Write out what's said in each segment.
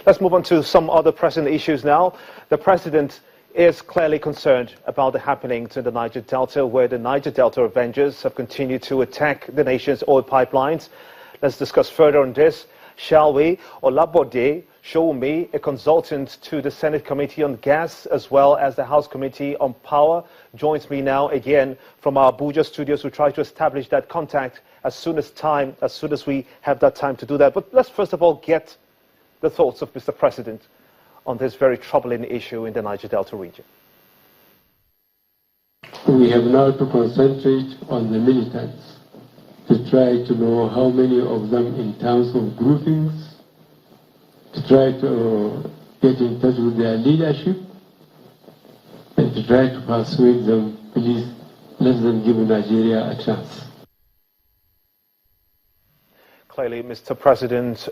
Let's move on to some other pressing issues now. The president is clearly concerned about the happenings in the Niger Delta, where the Niger Delta Avengers have continued to attack the nation's oil pipelines. Let's discuss further on this, shall we? Olabode Showumi, a consultant to the Senate Committee on Gas as well as the House Committee on Power, joins me now again from our Abuja studios to try to establish that contact as soon as we have that time to do that. But let's first of all get the thoughts of Mr. President on this very troubling issue in the Niger Delta region. We have now to concentrate on the militants to try to know how many of them in terms of groupings, to try to get in touch with their leadership, and to try to persuade them, please, let them give Nigeria a chance. Clearly, Mr. President,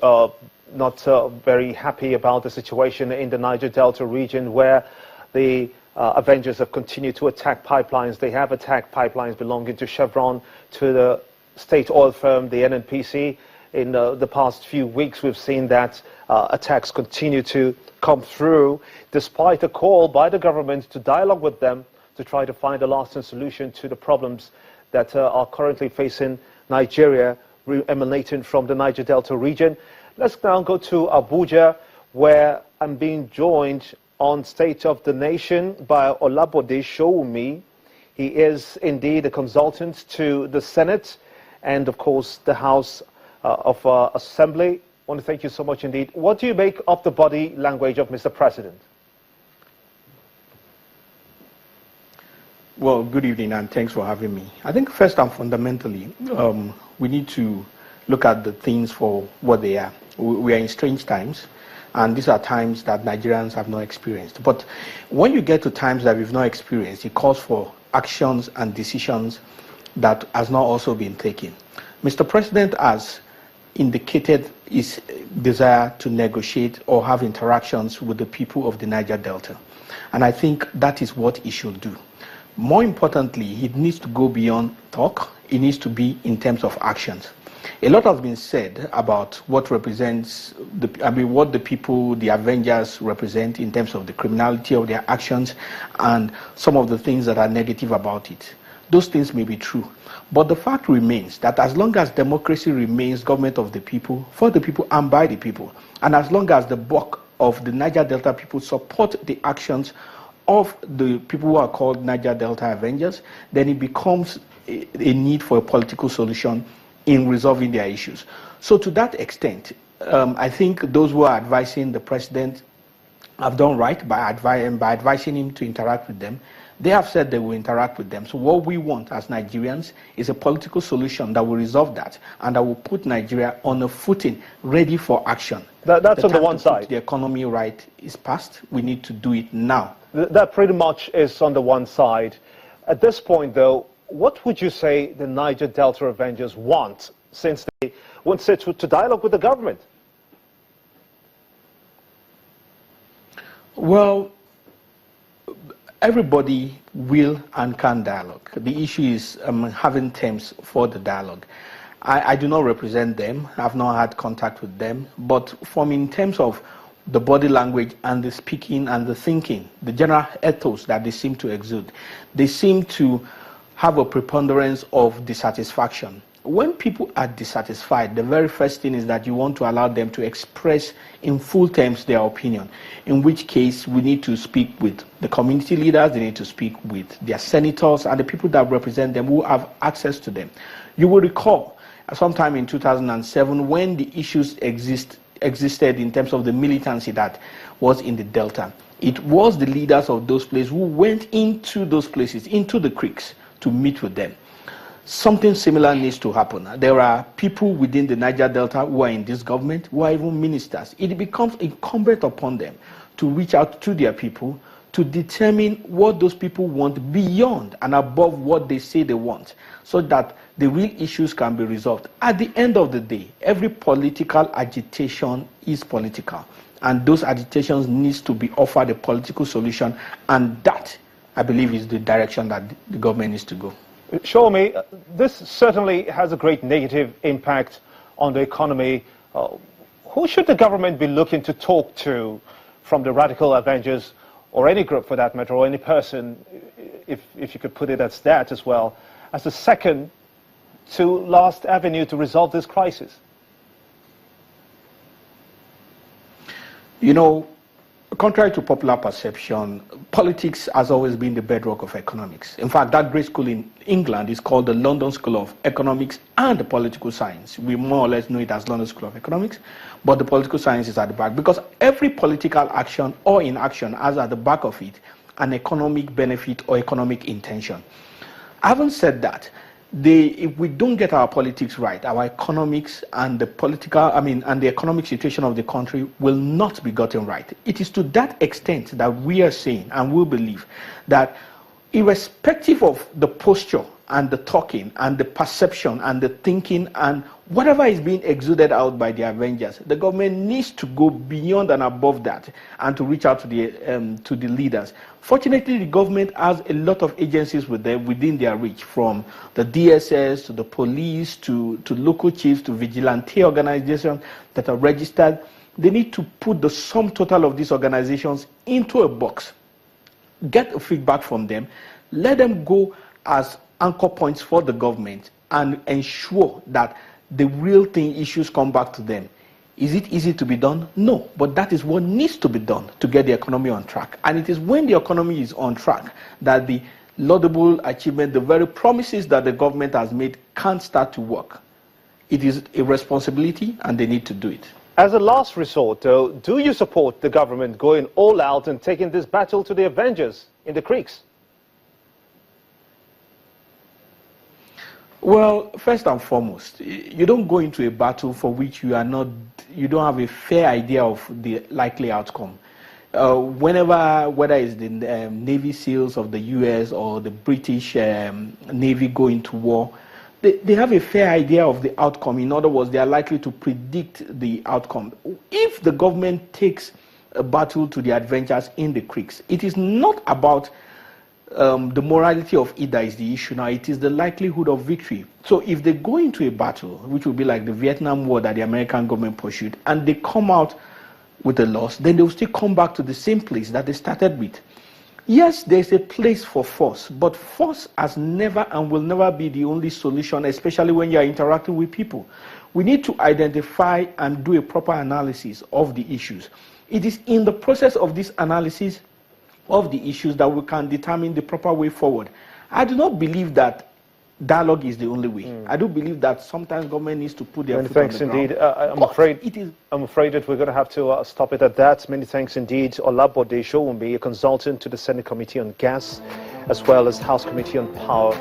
not very happy about the situation in the Niger Delta region, where the Avengers have continued to attack pipelines. They have attacked pipelines belonging to Chevron, to the state oil firm, the NNPC. In the past few weeks, we've seen that attacks continue to come through, despite a call by the government to dialogue with them to try to find a lasting solution to the problems that are currently facing Nigeria, emanating from the Niger Delta region. Let's now go to Abuja, where I'm being joined on State of the Nation by Olabode Showumi. He is indeed a consultant to the Senate and, of course, the House of Assembly. I want to thank you so much indeed. What do you make of the body language of Mr. President? Well, good evening and thanks for having me. I think first and fundamentally, we need to look at the things for what they are. We are in strange times, and these are times that Nigerians have not experienced. But when you get to times that we've not experienced, it calls for actions and decisions that has not also been taken. Mr. President has indicated his desire to negotiate or have interactions with the people of the Niger Delta. And I think that is what he should do. More importantly, he needs to go beyond talk. It needs to be in terms of actions. A lot has been said about what represents what the people, the Avengers, represent in terms of the criminality of their actions and some of the things that are negative about it. Those things may be true, but the fact remains that as long as democracy remains government of the people, for the people and by the people, and as long as the bulk of the Niger Delta people support the actions of the people who are called Niger Delta Avengers, then it becomes a need for a political solution in resolving their issues. So to that extent, I think those who are advising the president have done right by advising him to interact with them. They have said they will interact with them. So what we want as Nigerians is a political solution that will resolve that and that will put Nigeria on a footing ready for action. That's on the one side. The economy right is past. We need to do it now. That pretty much is on the one side. At this point, though, what would you say the Niger Delta Avengers want, since they won't sit to dialogue with the government? Well, everybody will and can dialogue. The issue is having terms for the dialogue. I do not represent them. I've not had contact with them. But from in terms of the body language and the speaking and the thinking, the general ethos that they seem to exude, they seem to have a preponderance of dissatisfaction. When people are dissatisfied, the very first thing is that you want to allow them to express in full terms their opinion, in which case we need to speak with the community leaders, they need to speak with their senators and the people that represent them who have access to them. You will recall sometime in 2007 when the issues existed in terms of the militancy that was in the Delta. It was the leaders of those places who went into those places, into the creeks, to meet with them. Something similar needs to happen. There are people within the Niger Delta who are in this government, who are even ministers. It becomes incumbent upon them to reach out to their people to determine what those people want beyond and above what they say they want, so that the real issues can be resolved. At the end of the day, every political agitation is political, and those agitations needs to be offered a political solution, and that, I believe, is the direction that the government needs to go. Show me, this certainly has a great negative impact on the economy. Who should the government be looking to talk to from the radical Avengers, or any group for that matter, or any person, if you could put it as that as well, as the second to last avenue to resolve this crisis? You know, contrary to popular perception, politics has always been the bedrock of economics. In fact, that great school in England is called the London School of Economics and Political Science. We more or less know it as London School of Economics, but the political science is at the back, because every political action or inaction has at the back of it an economic benefit or economic intention. Having said that, if we don't get our politics right, our economics and the the economic situation of the country will not be gotten right. It is to that extent that we are saying and we believe that irrespective of the posture and the talking and the perception and the thinking and whatever is being exuded out by the Avengers, the government needs to go beyond and above that and to reach out to the leaders. Fortunately, the government has a lot of agencies within their reach, from the DSS to the police to local chiefs to vigilante organizations that are registered. They need to put the sum total of these organizations into a box, get a feedback from them, let them go as anchor points for the government, and ensure that the real thing issues come back to them. Is it easy to be done? No, but that is what needs to be done to get the economy on track. And it is when the economy is on track that the laudable achievement, the very promises that the government has made, can start to work. It is a responsibility and they need to do it. As a last resort, though, do you support the government going all out and taking this battle to the Avengers in the creeks? Well, first and foremost, you don't go into a battle for which you don't have a fair idea of the likely outcome. Whether it's the Navy SEALs of the US or the British Navy go into war, they have a fair idea of the outcome. In other words, they are likely to predict the outcome. If the government takes a battle to the Avengers in the creeks, it is not about the morality of it that is the issue now. It is the likelihood of victory. So if they go into a battle, which will be like the Vietnam War that the American government pursued, and they come out with a loss, then they will still come back to the same place that they started with. Yes, there's a place for force, but force has never and will never be the only solution, especially when you are interacting with people. We need to identify and do a proper analysis of the issues. It is in the process of this analysis of the issues that we can determine the proper way forward. I do not believe that dialogue is the only way. I do believe that sometimes government needs to put their foot on the ground. Many thanks indeed. I'm afraid that we're going to have to stop it at that. Many thanks indeed. Olabode Showunbi, a consultant to the Senate Committee on Gas, as well as House Committee on Power.